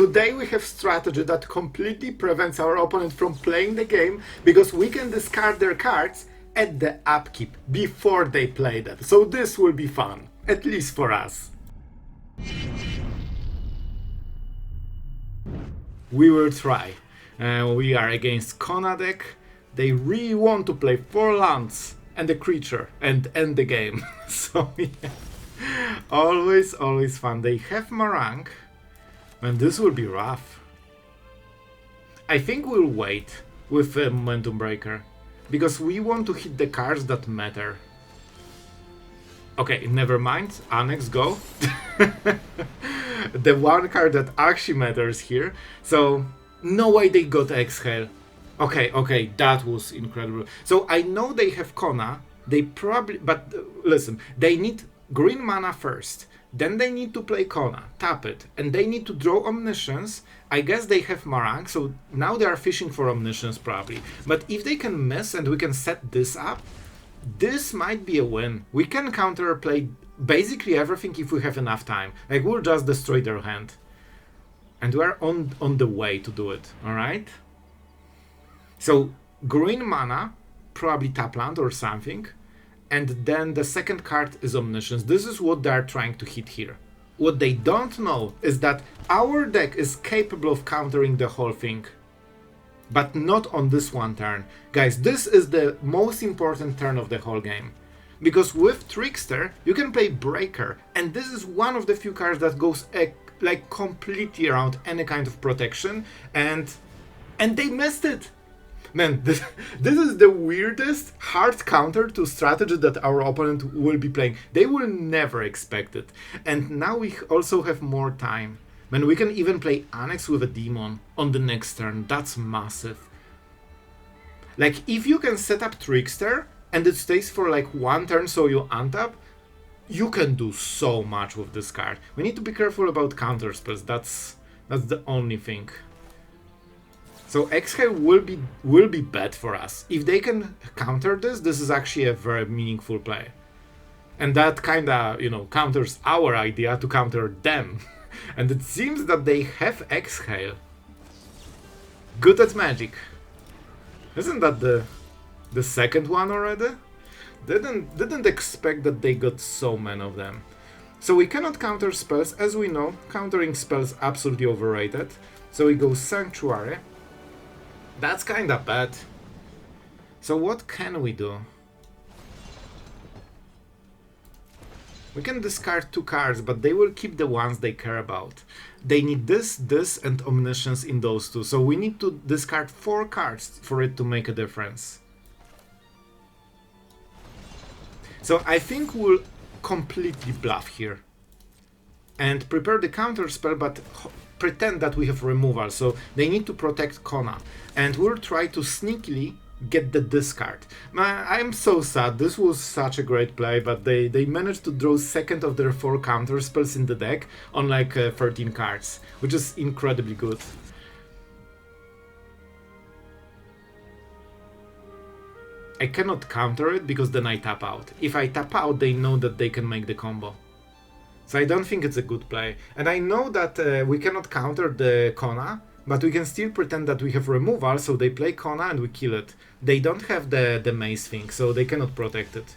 Today we have strategy that completely prevents our opponent from playing the game because we can discard their cards at the upkeep before they play that. So this will be fun, at least for us. We will try. We are against Kona deck. They really want to play 4 lands and a creature and end the game. So yeah, always fun. They have Marang, and this will be rough. I think we'll wait with Momentum Breaker because we want to hit the cards that matter. Okay, never mind. Annex, go. The one card that actually matters here. So no way they got Exhale. Okay, that was incredible. So I know they have Kona. They probably, but listen, they need green mana first. Then they need to play Kona, tap it, and they need to draw Omniscience. I guess they have Marang, so now they are fishing for Omniscience probably. But if they can miss and we can set this up, this might be a win. We can counterplay basically everything if we have enough time. Like, we'll just destroy their hand. And we're on the way to do it, alright? So, green mana, probably tap land or something. And then the second card is Omniscience. This is what they're trying to hit here. What they don't know is that our deck is capable of countering the whole thing. But not on this one turn. Guys, this is the most important turn of the whole game. Because with Trickster, you can play Breaker. And this is one of the few cards that goes like completely around any kind of protection. And they missed it. Man, this is the weirdest hard counter to strategy that our opponent will be playing. They will never expect it. And now we also have more time. Man, we can even play Annex with a Demon on the next turn. That's massive. Like, if you can set up Trickster and it stays for like one turn so you untap, you can do so much with this card. We need to be careful about counter spells. That's the only thing. So Exhale will be bad for us. If they can counter this, this is actually a very meaningful play. And that kinda, counters our idea to counter them. And it seems that they have Exhale. Good at Magic. Isn't that the second one already? Didn't expect that they got so many of them. So we cannot counter spells, as we know. Countering spells absolutely overrated. So we go Sanctuary. That's kinda bad. So what can we do? We can discard 2 cards, but they will keep the ones they care about. They need this, and Omniscience in those 2. So we need to discard 4 cards for it to make a difference. So I think we'll completely bluff here. And prepare the counter spell, but pretend that we have removal. So they need to protect Kona. And we'll try to sneakily get the discard. I'm so sad. This was such a great play, but they managed to draw second of their 4 counter spells in the deck on like 13 cards, which is incredibly good. I cannot counter it because then I tap out. If I tap out, they know that they can make the combo. So I don't think it's a good play. And I know that we cannot counter the Kona, but we can still pretend that we have removal, so they play Kona and we kill it. They don't have the mace thing, so they cannot protect it.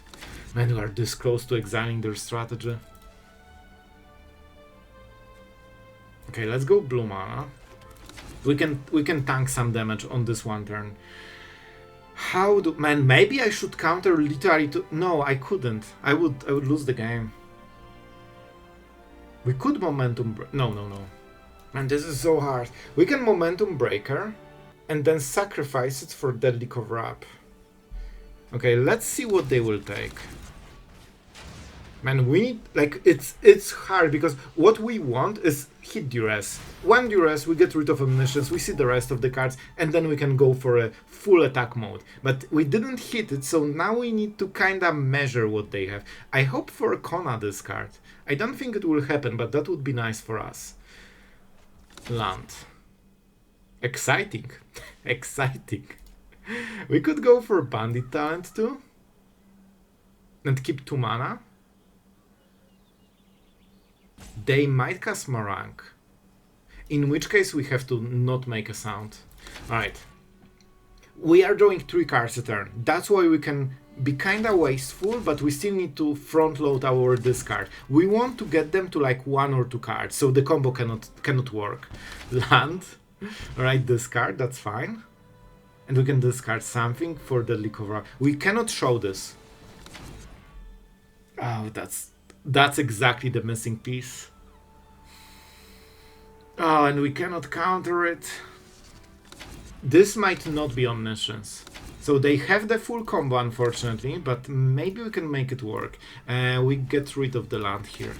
Man, we are this close to exiling their strategy. Okay, let's go blue mana. We can tank some damage on this one turn. Man, maybe I should counter literally to... No, I couldn't. I would lose the game. We could Momentum... No. Man, this is so hard. We can Momentum Breaker and then sacrifice it for Deadly Cover-Up. Okay, let's see what they will take. Man, we need... Like, it's hard because what we want is hit Duress. One Duress, we get rid of Omniscience, we see the rest of the cards, and then we can go for a full attack mode. But we didn't hit it, so now we need to kinda measure what they have. I hope for a Kona this card. I don't think it will happen, but that would be nice for us. Land. Exciting. Exciting. We could go for Bandit talent too. And keep 2 mana. They might cast Marang. In which case we have to not make a sound. Alright. We are drawing 3 cards a turn. That's why we can be kinda wasteful, but we still need to front load our discard. We want to get them to like 1 or 2 cards, so the combo cannot work. Land. Alright, discard, that's fine. And we can discard something for deadly cover. We cannot show this. Oh, that's exactly the missing piece. Oh, and we cannot counter it. This might not be Omniscience. So they have the full combo, unfortunately, but maybe we can make it work. We get rid of the land here.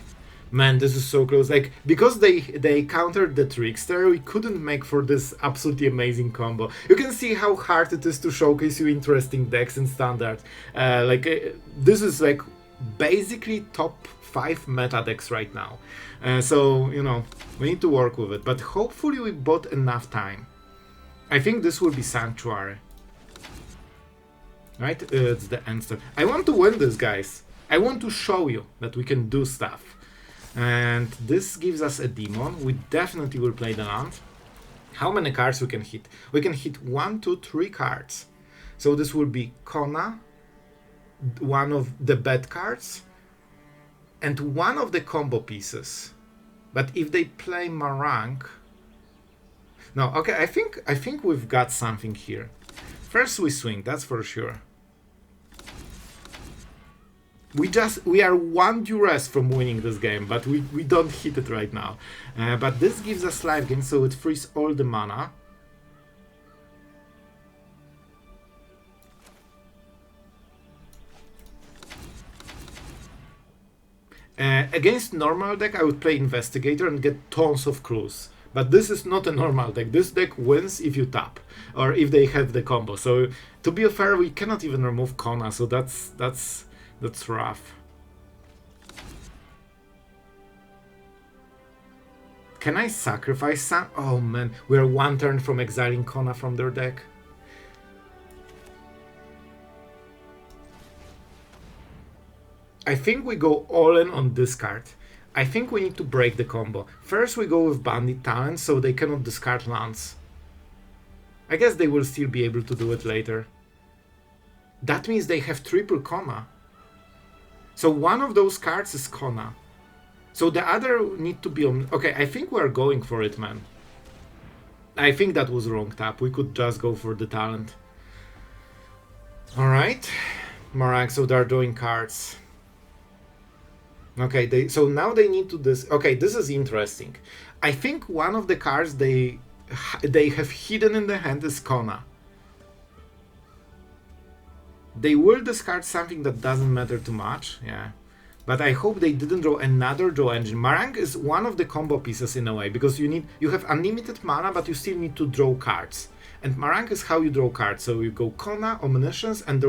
Man, this is so close. Like, because they countered the Trickster, we couldn't make for this absolutely amazing combo. You can see how hard it is to showcase you interesting decks in Standard. This is like basically top 5 meta decks right now. So, you know, we need to work with it. But hopefully we bought enough time. I think this will be Sanctuary. Right? It's the end step. I want to win this, guys. I want to show you that we can do stuff. And this gives us a demon. We definitely will play the land. How many cards we can hit? We can hit 1, 2, 3 cards. So this will be Kona, one of the bad cards, and one of the combo pieces. But if they play Marang... No, okay, I think we've got something here. First we swing, that's for sure. We are 1 Duress from winning this game, but we don't hit it right now. But this gives us life gain, so it frees all the mana. Against normal deck, I would play Investigator and get tons of clues. But this is not a normal deck. This deck wins if you tap, or if they have the combo. So to be fair, we cannot even remove Kona, so that's rough. Can I sacrifice some? Oh man, we're 1 turn from exiling Kona from their deck. I think we go all in on this card. I think we need to break the combo. First we go with Bandit talent so they cannot discard lands. I guess they will still be able to do it later. That means they have triple Kona. So one of those cards is Kona. So the other need to be on... Okay, I think we're going for it, man. I think that was wrong tap. We could just go for the talent. Alright. Marang, so they're doing cards. Okay, so now they need to this. Okay, this is interesting. I think one of the cards they have hidden in the hand is Kona. They will discard something that doesn't matter too much, yeah. But I hope they didn't draw another draw engine. Marang is one of the combo pieces in a way, because you have unlimited mana, but you still need to draw cards. And Marang is how you draw cards. So you go Kona, Omniscience, and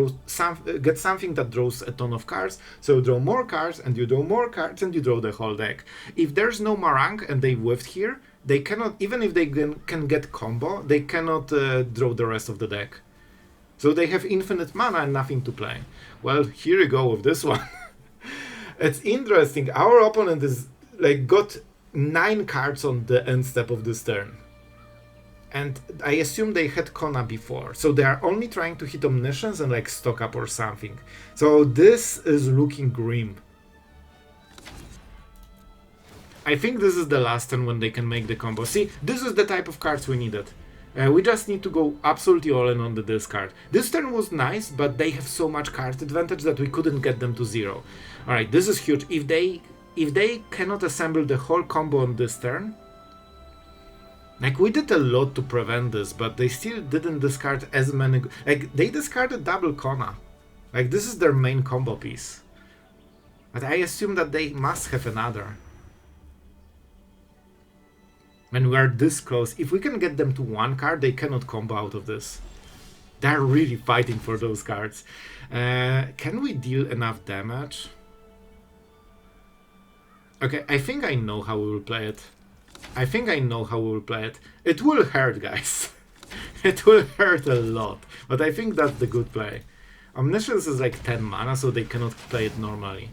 get something that draws a ton of cards. So you draw more cards, and you draw more cards, and you draw the whole deck. If there's no Marang and they whiffed here, they cannot, even if they can get combo, they cannot draw the rest of the deck. So they have infinite mana and nothing to play. Well, here you go with this one. It's interesting. Our opponent is got 9 cards on the end step of this turn. And I assume they had Kona before. So they are only trying to hit Omniscience and stock up or something. So this is looking grim. I think this is the last turn when they can make the combo. See, this is the type of cards we needed. We just need to go absolutely all in on the discard. This turn was nice, but they have so much card advantage that we couldn't get them to 0. Alright, this is huge. If they cannot assemble the whole combo on this turn, we did a lot to prevent this, but they still didn't discard as many... they discarded double Kona. This is their main combo piece. But I assume that they must have another. When we are this close, if we can get them to 1 card, they cannot combo out of this. They're really fighting for those cards. Can we deal enough damage? Okay, I think I know how we will play it. It will hurt, guys. It will hurt a lot. But I think that's the good play. Omniscience is 10 mana, so they cannot play it normally.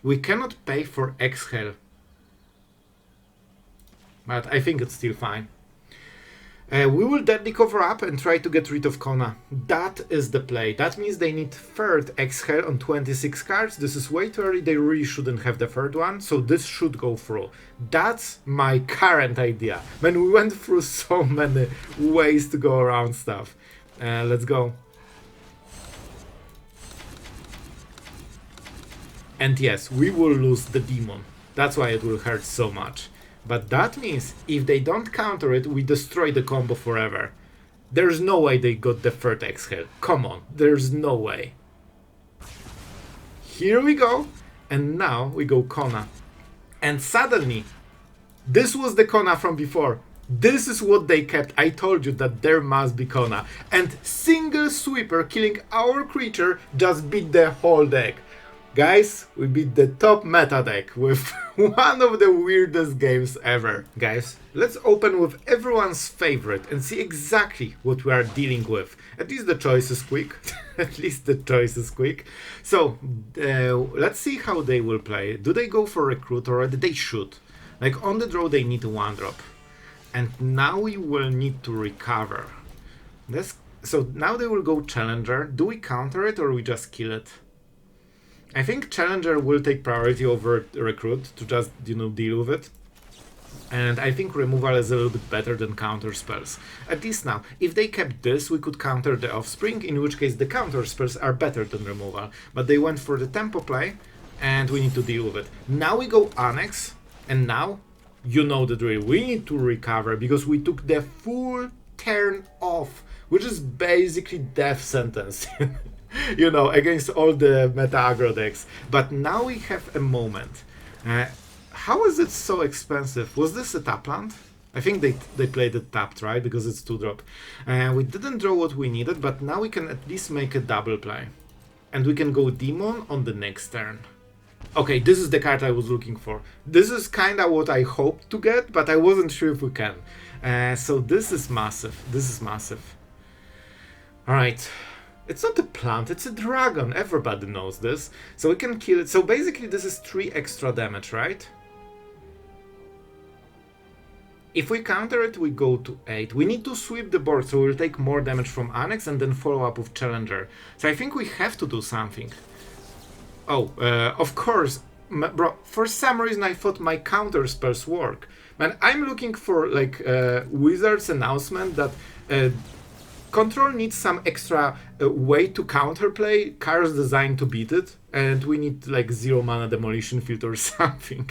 We cannot pay for Exhale, but I think it's still fine. We will deadly cover up and try to get rid of Kona. That is the play. That means they need third Exhale on 26 cards. This is way too early. They really shouldn't have the third one, so this should go through. That's my current idea. Man, we went through so many ways to go around stuff. Let's go. And yes, we will lose the demon. That's why it will hurt so much. But that means if they don't counter it, we destroy the combo forever. There's no way they got the third Exhale. Come on, there's no way. Here we go. And now we go Kona. And suddenly, this was the Kona from before. This is what they kept. I told you that there must be Kona. And single sweeper killing our creature just beat the whole deck. Guys, we beat the top meta deck with one of the weirdest games ever. Guys, let's open with everyone's favorite and see exactly what we are dealing with. At least the choice is quick. At least the choice is quick. So, let's see how they will play. Do they go for Recruit or they should? Like on the draw they need a 1-drop. And now we will need to recover. So now they will go Challenger. Do we counter it or we just kill it? I think Challenger will take priority over Recruit to just, deal with it. And I think Removal is a little bit better than counter spells. At least now. If they kept this, we could counter the Offspring, in which case the counter spells are better than Removal. But they went for the tempo play, and we need to deal with it. Now we go Annex, and now, you know the drill. We need to recover, because we took the full turn off, which is basically death sentence. Against all the meta aggro decks. But now we have a moment. How is it so expensive? Was this a tap land? I think they played it tapped, right? Because it's 2-drop. We didn't draw what we needed, but now we can at least make a double play. And we can go Demon on the next turn. Okay, this is the card I was looking for. This is kinda what I hoped to get, but I wasn't sure if we can. So this is massive. This is massive. Alright. It's not a plant, it's a dragon. Everybody knows this. So we can kill it. So basically this is 3 extra damage, right? If we counter it, we go to 8. We need to sweep the board, so we'll take more damage from Annex and then follow up with Challenger. So I think we have to do something. Oh, of course. Bro, for some reason I thought my counter spells work. Man, I'm looking for like Wizard's announcement that Control needs some extra way to counterplay cards designed to beat it, and we need like 0 mana demolition field or something.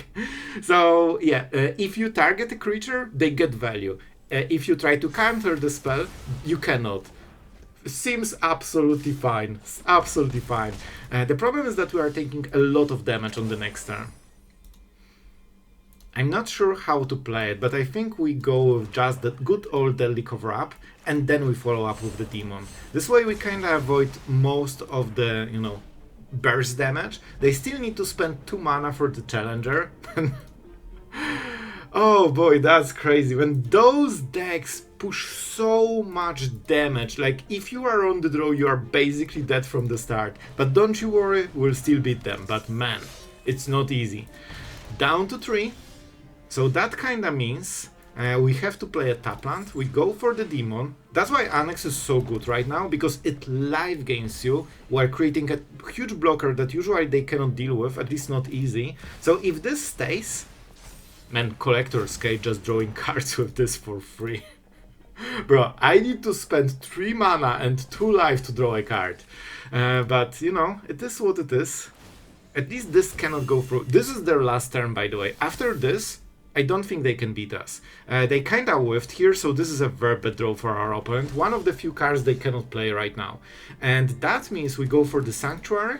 So yeah, if you target a creature, they get value. If you try to counter the spell, you cannot. Seems absolutely fine. Absolutely fine. The problem is that we are taking a lot of damage on the next turn. I'm not sure how to play it, but I think we go with just that good old deadly cover up, and then we follow up with the demon. This way we kinda avoid most of the, burst damage. They still need to spend 2 mana for the Challenger. Oh boy, that's crazy. When those decks push so much damage, like if you are on the draw, you are basically dead from the start. But don't you worry, we'll still beat them. But man, it's not easy. Down to 3. So that kinda means we have to play a tap land. We go for the demon. That's why Annex is so good right now, because it live gains you while creating a huge blocker that usually they cannot deal with, at least not easy. So if this stays, man, Collector's Cage just drawing cards with this for free. Bro, I need to spend 3 mana and 2 life to draw a card. But it is what it is. At least this cannot go through. This is their last turn, by the way. After this, I don't think they can beat us. They kinda whiffed here, so this is a very bad draw for our opponent. One of the few cards they cannot play right now. And that means we go for the Sanctuary.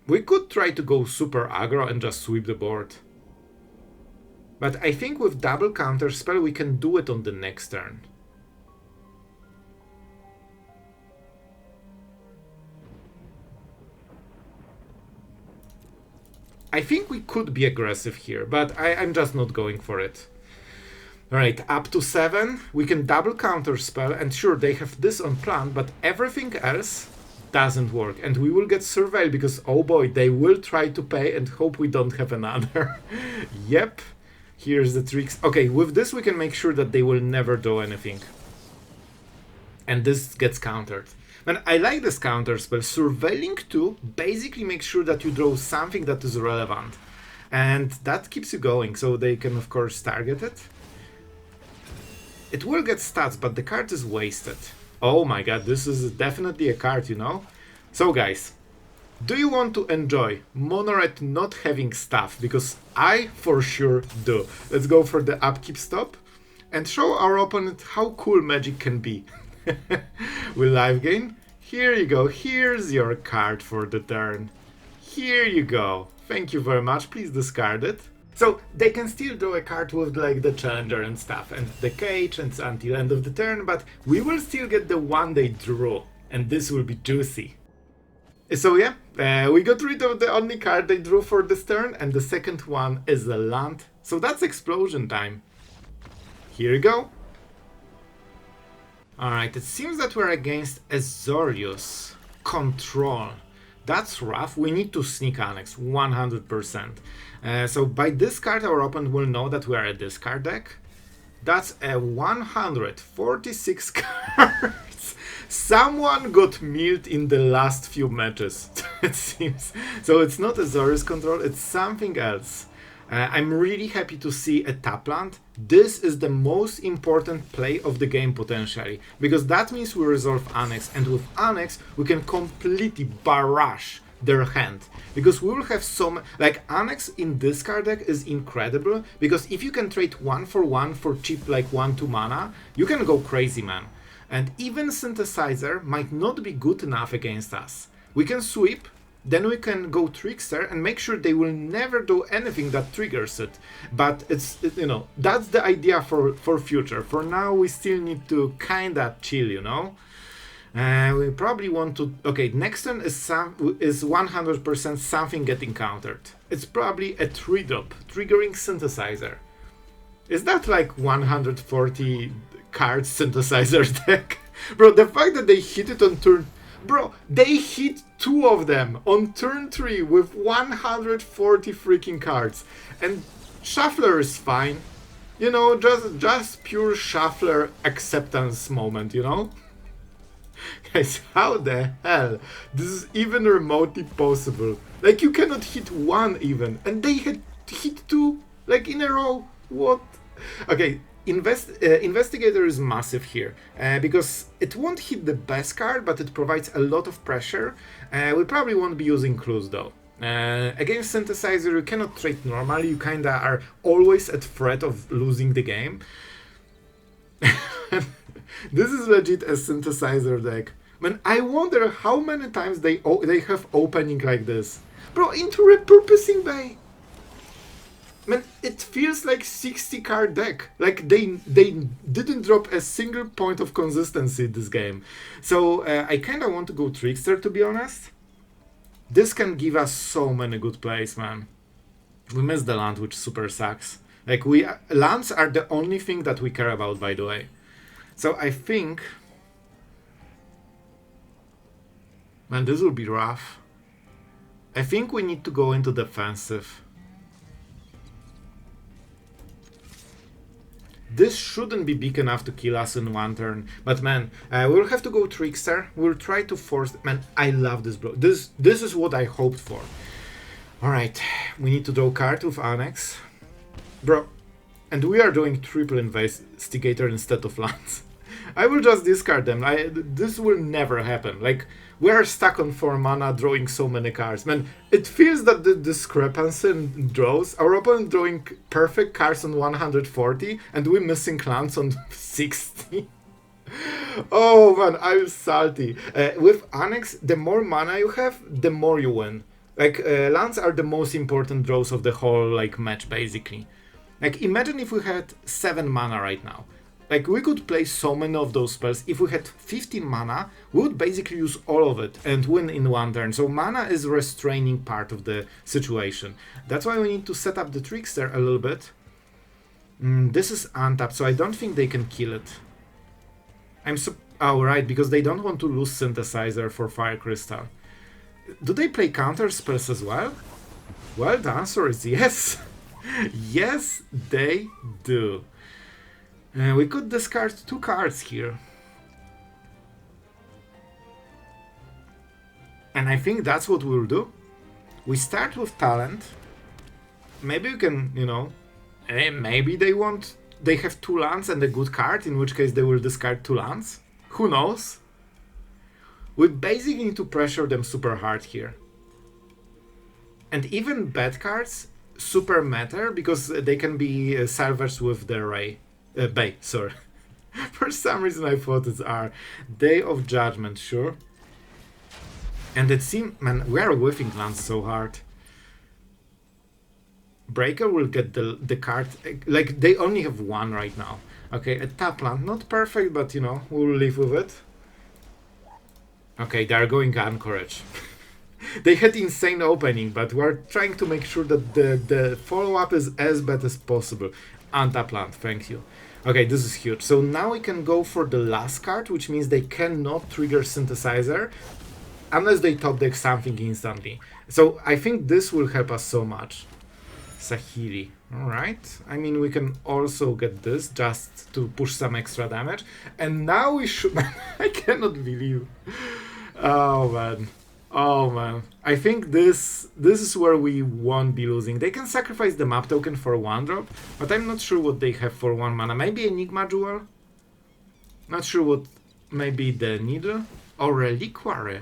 We could try to go super aggro and just sweep the board. But I think with double counter spell we can do it on the next turn. I think we could be aggressive here, but I'm just not going for it. Alright, up to 7, we can double counter spell, and sure, they have this on plan, but everything else doesn't work. And we will get surveilled because, oh boy, they will try to pay and hope we don't have another. Yep, here's the tricks. Okay, with this we can make sure that they will never do anything. And this gets countered. And I like this counter spell. Surveilling 2 basically makes sure that you draw something that is relevant. And that keeps you going, so they can of course target it. It will get stats, but the card is wasted. Oh my god, this is definitely a card, you know? So guys, do you want to enjoy Monored not having stuff? Because I for sure do. Let's go for the upkeep stop and show our opponent how cool Magic can be. With life gain, here you go, here's your card for the turn. Here you go. Thank you very much, please discard it. So they can still draw a card with like the challenger and stuff and the cage and until end of the turn, but we will still get the one they drew, and this will be juicy. So yeah, we got rid of the only card they drew for this turn, and the second one is a land. So that's explosion time. Here you go. Alright, it seems that we're against Azorius. Control. That's rough. We need to sneak Annex, 100%. So by this card, our opponent will know that we are a discard deck. That's a 146 cards. Someone got milled in the last few matches, it seems. So it's not Azorius control, it's something else. I'm really happy to see a tap land. This is the most important play of the game potentially, because that means we resolve Annex, and with Annex we can completely barrage their hand, because we will have some, like Annex in this card deck is incredible, because if you can trade 1 for cheap like 1-2 mana, you can go crazy, man. And even Synthesizer might not be good enough against us. We can sweep, then we can go Trickster and make sure they will never do anything that triggers it. But you know, that's the idea for future. For now, we still need to kinda chill, you know. We probably want to. Okay, next turn is 100% something getting countered. It's probably a 3-drop triggering Synthesizer. Is that like 140 cards Synthesizer deck? Bro, the fact that they hit it on turn. Bro, they hit 2 of them on turn 3 with 140 freaking cards. And Shuffler is fine. You know, just pure Shuffler acceptance moment, you know? Guys, how the hell? This is even remotely possible. Like, you cannot hit 1 even. And they had hit 2, like, in a row. What? Okay. Investigator is massive here, because it won't hit the best card, but it provides a lot of pressure. We probably won't be using clues though. Against Synthesizer you cannot trade normally, you kinda are always at threat of losing the game. This is legit a Synthesizer deck. Man, I wonder how many times they have opening like this. Bro, into Repurposing Bay! Man, it feels like 60 card deck. Like they didn't drop a single point of consistency this game. So I kind of want to go Trickster, to be honest. This can give us so many good plays, man. We missed the land, which super sucks. Like lands are the only thing that we care about, by the way. So I think, man, this will be rough. I think we need to go into defensive. This shouldn't be big enough to kill us in 1 turn, but man, we'll have to go Trickster. We'll try to force. Man, I love this, bro. This is what I hoped for. All right, we need to draw card with Annex, bro, and we are doing triple Investigator instead of lands. I will just discard them. This will never happen. Like, we are stuck on 4 mana drawing so many cards. Man, it feels that the discrepancy in draws, our opponent drawing perfect cards on 140 and we missing lands on 60. Oh man, I'm salty. With Annex, the more mana you have, the more you win. Like, lands are the most important draws of the whole like match, basically. Like, imagine if we had 7 mana right now. Like, we could play so many of those spells. If we had 15 mana, we would basically use all of it and win in 1 turn. So mana is restraining part of the situation. That's why we need to set up the Trickster a little bit. This is untapped, so I don't think they can kill it. Oh, right, because they don't want to lose Synthesizer for Fire Crystal. Do they play counter spells as well? Well, the answer is yes. Yes, they do. We could discard 2 cards here. And I think that's what we'll do. We start with talent. Maybe we can, you know, maybe they have 2 lands and a good card, in which case they will discard 2 lands. Who knows? We basically need to pressure them super hard here. And even bad cards super matter because they can be salvaged with the Bay, sorry. For some reason I thought it's R. Day of Judgment, sure. And it seems, man, we are whiffing lands so hard. Breaker will get the card, like they only have 1 right now. Okay, a tap land, not perfect, but you know, we'll live with it. Okay, they are going Anchorage. They had insane opening, but we're trying to make sure that the follow-up is as bad as possible. Untap land, thank you. Okay, this is huge. So now we can go for the last card, which means they cannot trigger Synthesizer unless they top deck something instantly. So I think this will help us so much. Sahili. Alright. I mean, we can also get this just to push some extra damage. And now we should... I cannot believe... Oh, man. Oh, man. I think this is where we won't be losing. They can sacrifice the map token for 1 drop, but I'm not sure what they have for 1 mana. Maybe Enigma Jewel? Not sure what... Maybe the Needle? Or Reliquary?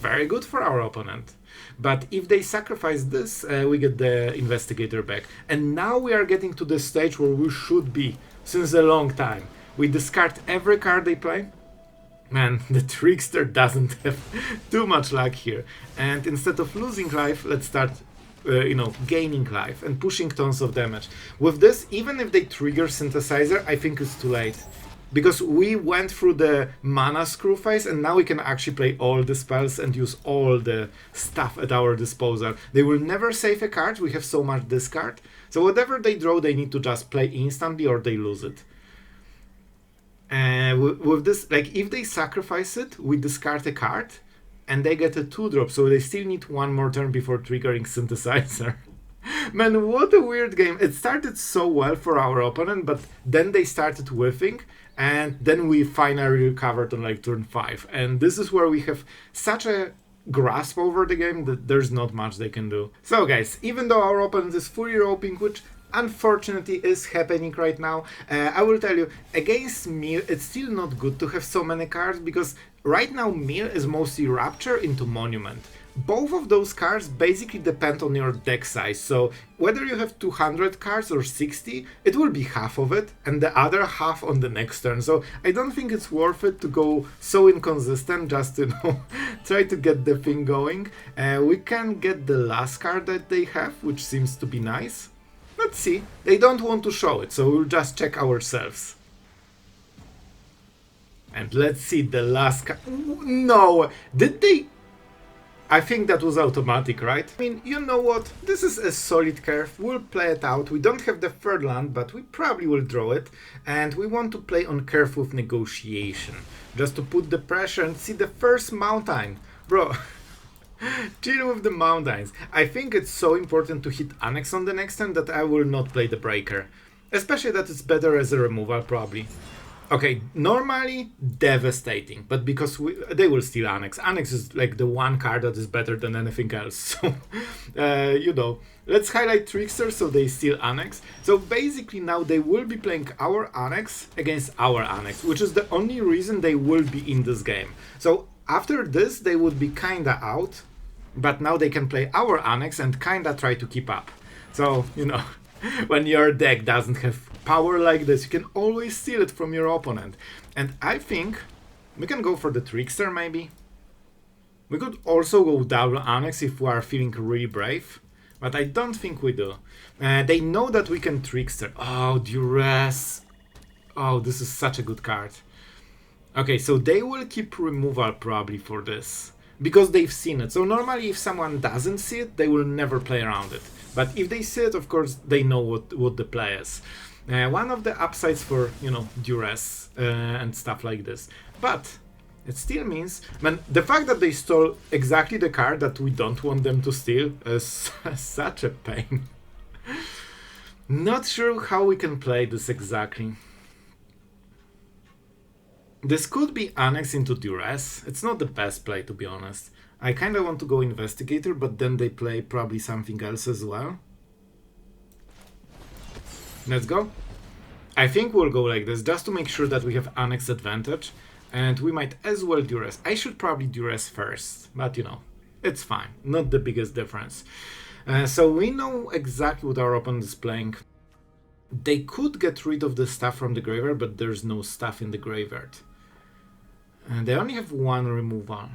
Very good for our opponent. But if they sacrifice this, we get the Investigator back. And now we are getting to the stage where we should be since a long time. We discard every card they play. Man, the Trickster doesn't have too much luck here. And instead of losing life, let's start, you know, gaining life and pushing tons of damage. With this, even if they trigger Synthesizer, I think it's too late. Because we went through the mana screw phase and now we can actually play all the spells and use all the stuff at our disposal. They will never save a card, we have so much discard. So whatever they draw, they need to just play instantly or they lose it. With this, like if they sacrifice it, we discard a card and they get a 2-drop, so they still need 1 more turn before triggering Synthesizer. Man, what a weird game. It started so well for our opponent, but then they started whiffing, and then we finally recovered on like turn 5. And this is where we have such a grasp over the game that there's not much they can do. So guys, even though our opponent is fully roping, which unfortunately is happening right now, I will tell you, against Mir, it's still not good to have so many cards, because right now Mir is mostly Rapture into Monument. Both of those cards basically depend on your deck size, so whether you have 200 cards or 60, it will be half of it, and the other half on the next turn. So I don't think it's worth it to go so inconsistent just to, you know, try to get the thing going. We can get the last card that they have, which seems to be nice. Let's see. They don't want to show it, so we'll just check ourselves. And let's see the last card. No! Did they... I think that was automatic, right? I mean, you know what? This is a solid curve. We'll play it out. We don't have the 3rd land, but we probably will draw it. And we want to play on curve with Negotiation. Just to put the pressure and see the first mountain. Bro, chill with the mountains. I think it's so important to hit Annex on the next turn that I will not play the Breaker. Especially that it's better as a removal, probably. Okay, normally devastating, but because they will steal Annex. Annex is like the one card that is better than anything else. So, you know, let's highlight Trickster so they steal Annex. So basically now they will be playing our Annex against our Annex, which is the only reason they will be in this game. So after this they would be kinda out, but now they can play our Annex and kinda try to keep up. So, you know, when your deck doesn't have power like this, you can always steal it from your opponent. And I think we can go for the Trickster maybe. We could also go double Annex if we are feeling really brave, but I don't think we do. They know that we can Trickster. Oh, Duress. Oh, this is such a good card. Okay, so they will keep removal probably for this. because they've seen it. So normally if someone doesn't see it, they will never play around it. But if they see it, of course, they know what the play is. One of the upsides for, you know, Duress and stuff like this. But it still means, man, the fact that they stole exactly the card that we don't want them to steal is such a pain. Not sure how we can play this exactly. This could be Annex into Duress. It's not the best play, to be honest. I kind of want to go Investigator, but then they play probably something else as well. Let's go. I think we'll go like this, just to make sure that we have Annex advantage. And we might as well Duress. I should probably Duress first, but you know, it's fine. Not the biggest difference. So we know exactly what our opponent is playing. They could get rid of the stuff from the graveyard, but there's no stuff in the graveyard. And they only have one removal.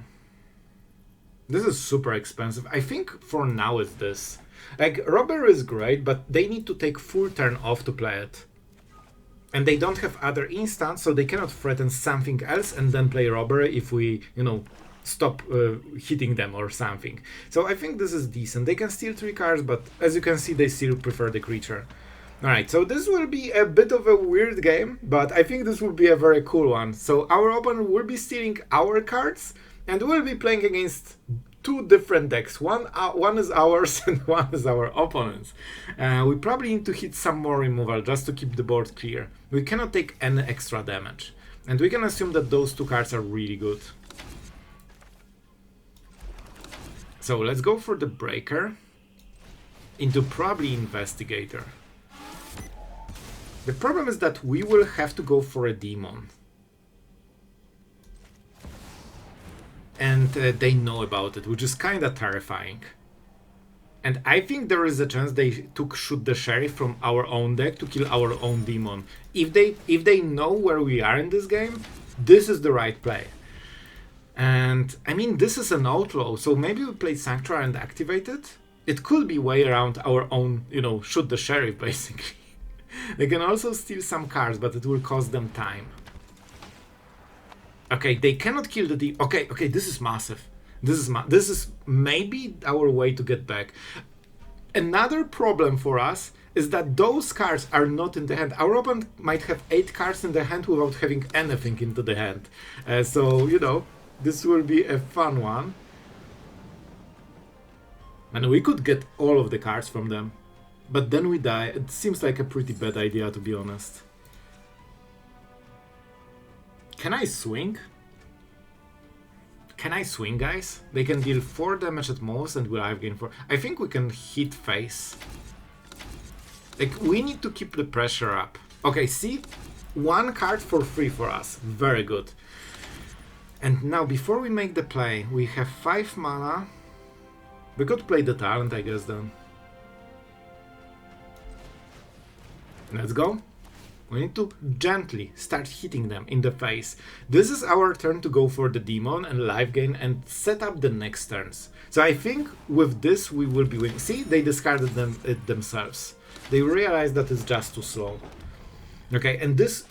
This is super expensive. I think for now it's this. Like, Robber is great, but they need to take full turn off to play it. And they don't have other instants, so they cannot threaten something else and then play Robber if we, you know, stop hitting them or something. So I think this is decent. They can steal 3 cards, but as you can see, they still prefer the creature. Alright, so this will be a bit of a weird game, but I think this will be a very cool one. So our opponent will be stealing our cards, and we'll be playing against 2 different decks. One is ours and one is our opponent's. We probably need to hit some more removal just to keep the board clear. We cannot take any extra damage. And we can assume that those 2 cards are really good. So let's go for the Breaker into probably Investigator. The problem is that we will have to go for a Demon. And they know about it, which is kind of terrifying. And I think there is a chance they took Shoot the Sheriff from our own deck to kill our own Demon. If they know where we are in this game, this is the right play. And I mean, this is an outlaw, so maybe we play Sanctuary and activate it? It could be way around our own, you know, Shoot the Sheriff, basically. They can also steal some cards, but it will cost them time. Okay, they cannot kill the D. Okay, this is massive. This is maybe our way to get back. Another problem for us is that those cards are not in the hand. Our opponent might have 8 cards in the hand without having anything into the hand. So, you know, this will be a fun one. And we could get all of the cards from them. But then we die. It seems like a pretty bad idea, to be honest. Can I swing? Can I swing, guys? They can deal 4 damage at most and we'll gain 4. I think we can hit face. Like, we need to keep the pressure up. Okay, see? 1 card for free for us. Very good. And now, before we make the play, we have 5 mana. We could play the talent, I guess, then. Let's go. We need to gently start hitting them in the face. This is our turn to go for the Demon and life gain and set up the next turns. So I think with this we will be winning. See, they discarded it themselves. They realized that it's just too slow. Okay, and this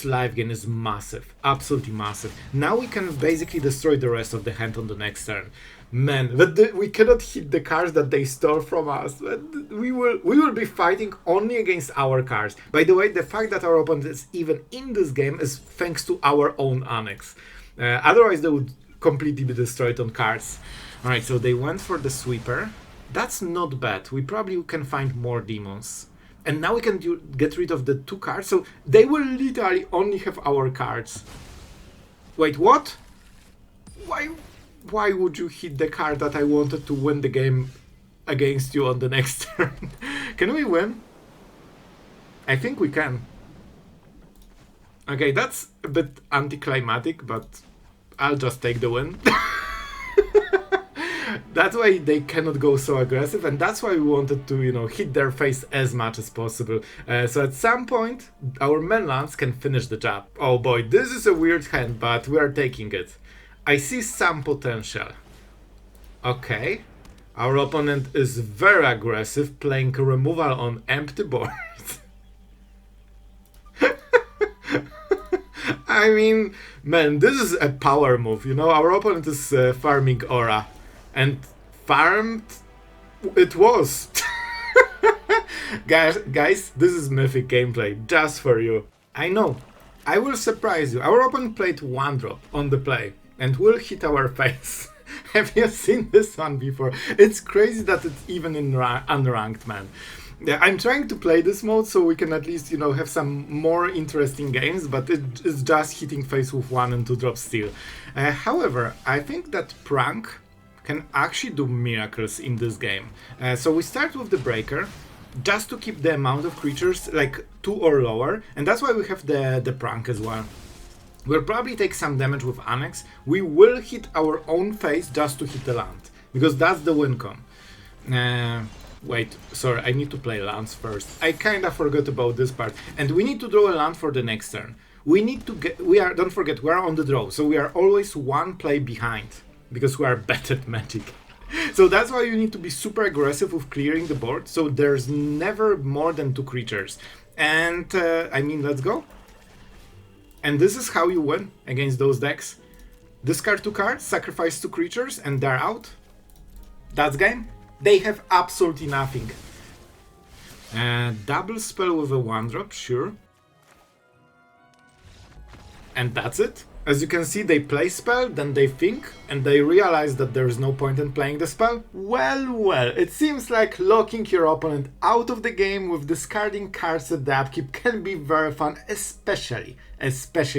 life gain is massive, absolutely massive. Now we can basically destroy the rest of the hand on the next turn. Man, but we cannot hit the cards that they stole from us. We will be fighting only against our cards. By the way, the fact that our opponent is even in this game is thanks to our own Annex. Otherwise, they would completely be destroyed on cards. Alright, so they went for the Sweeper. That's not bad. We probably can find more Demons. And now we can get rid of the 2 cards, so they will literally only have our cards. Wait, what? Why would you hit the card that I wanted to win the game against you on the next turn? Can we win? I think we can. Okay, that's a bit anticlimactic, but I'll just take the win. That's why they cannot go so aggressive, and that's why we wanted to, you know, hit their face as much as possible. So at some point, our manlands can finish the job. Oh boy, this is a weird hand, but we are taking it. I see some potential. Okay. Our opponent is very aggressive, playing removal on empty board. I mean, man, this is a power move. You know, our opponent is farming aura, and farmed it was. Guys, this is mythic gameplay just for you. I know, I will surprise you. Our opponent played 1-drop on the play and will hit our face. Have you seen this one before? It's crazy that it's even in unranked, man. Yeah, I'm trying to play this mode so we can at least, you know, have some more interesting games, but it's just hitting face with 1 and 2 drops still. However, I think that Prank can actually do miracles in this game. So we start with the Breaker, just to keep the amount of creatures like 2 or lower, and that's why we have the Prank as well. We'll probably take some damage with Annex. We will hit our own face just to hit the land, because that's the win con. Wait, sorry, I need to play lands first. I kinda forgot about this part. And we need to draw a land for the next turn. We need to get, don't forget, we are on the draw, so we are always 1 play behind, because we are bad at Magic. So that's why you need to be super aggressive with clearing the board, so there's never more than 2 creatures. And, I mean, let's go. And this is how you win against those decks. Discard 2 cards, sacrifice 2 creatures, and they're out. That's game. They have absolutely nothing. Double spell with a 1-drop, sure. And that's it. As you can see, they play spell, then they think, and they realize that there is no point in playing the spell. Well, it seems like locking your opponent out of the game with discarding cards at the upkeep can be very fun, especially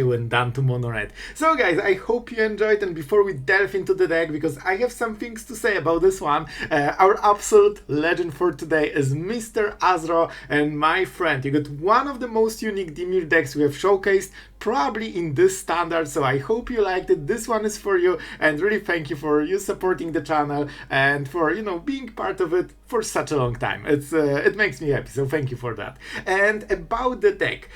when done to mono red. So guys, I hope you enjoyed, and before we delve into the deck, because I have some things to say about this one, our absolute legend for today is Mr. Azro, and my friend, you got one of the most unique Dimir decks we have showcased, probably in this standard, so I hope you liked it. This one is for you, and really thank you for you supporting the channel and for, you know, being part of it for such a long time. It makes me happy, so thank you for that. And about the deck,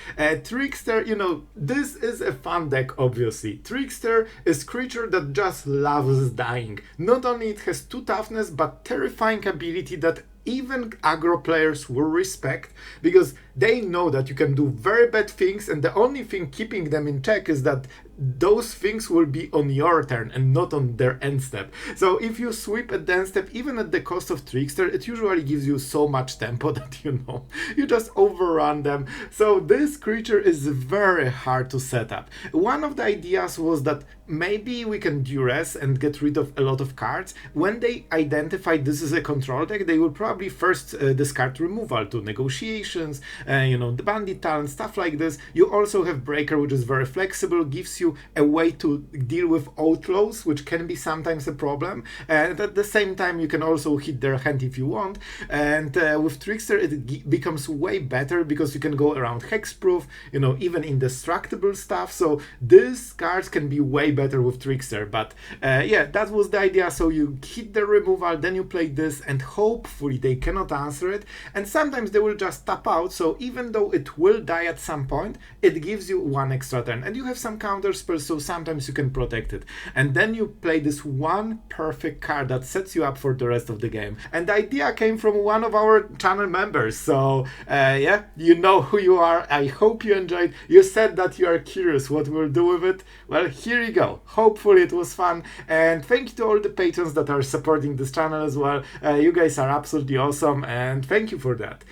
Trickster, you know, this is a fun deck, obviously. Trickster is creature that just loves dying. Not only it has 2 toughness, but terrifying ability that even aggro players will respect, because they know that you can do very bad things, and the only thing keeping them in check is that those things will be on your turn and not on their end step. So if you sweep at the end step, even at the cost of Trickster, it usually gives you so much tempo that, you know, you just overrun them. So this creature is very hard to set up. One of the ideas was that maybe we can Duress and get rid of a lot of cards. When they identify this is a control deck, they will probably first discard removal to negotiations, you know, the Bandit talent, stuff like this. You also have Breaker, which is very flexible, gives you a way to deal with outlaws, which can be sometimes a problem. And at the same time, you can also hit their hand if you want. And with Trickster, it becomes way better because you can go around hexproof, you know, even indestructible stuff. So these cards can be way better with Trickster. But yeah, that was the idea. So you hit the removal, then you play this, and hopefully they cannot answer it. And sometimes they will just tap out. So even though it will die at some point, it gives you 1 extra turn. And you have some counter spells, so sometimes you can protect it. And then you play this 1 perfect card that sets you up for the rest of the game. And the idea came from one of our channel members. So yeah, you know who you are. I hope you enjoyed. You said that you are curious what we'll do with it. Well, here you go. Hopefully it was fun. And thank you to all the patrons that are supporting this channel as well. You guys are absolutely awesome, and thank you for that.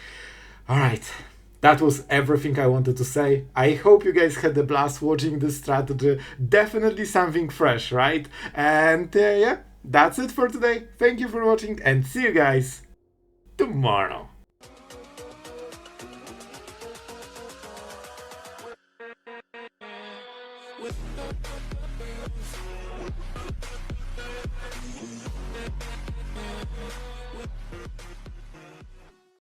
Alright, that was everything I wanted to say. I hope you guys had a blast watching this strategy. Definitely something fresh, right? And yeah, that's it for today. Thank you for watching, and see you guys tomorrow.